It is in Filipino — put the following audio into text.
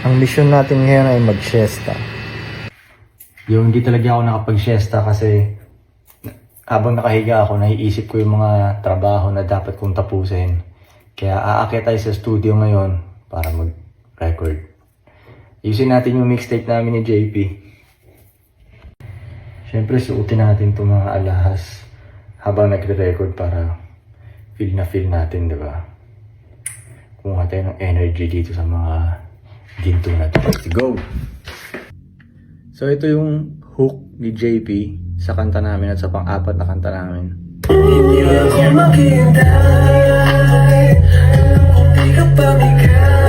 Ang mission natin ngayon ay mag-siesta. Yung hindi talaga ako nakapag-siesta kasi habang nakahiga ako, naiisip ko yung mga trabaho na dapat kong tapusin. Kaya aakyat tayo sa studio ngayon para mag-record. Ayusin natin yung mixtape namin ni JP. Siyempre, suotin natin itong mga alahas habang nagre-record para feel na feel natin, di ba? Kumuha tayo ng energy dito sa mga ginto natin. Let's go! So ito yung hook ni JP sa kanta namin at sa pang-apat na kanta namin. Hindi ako maghihintay, alam kong di ka pa bigay.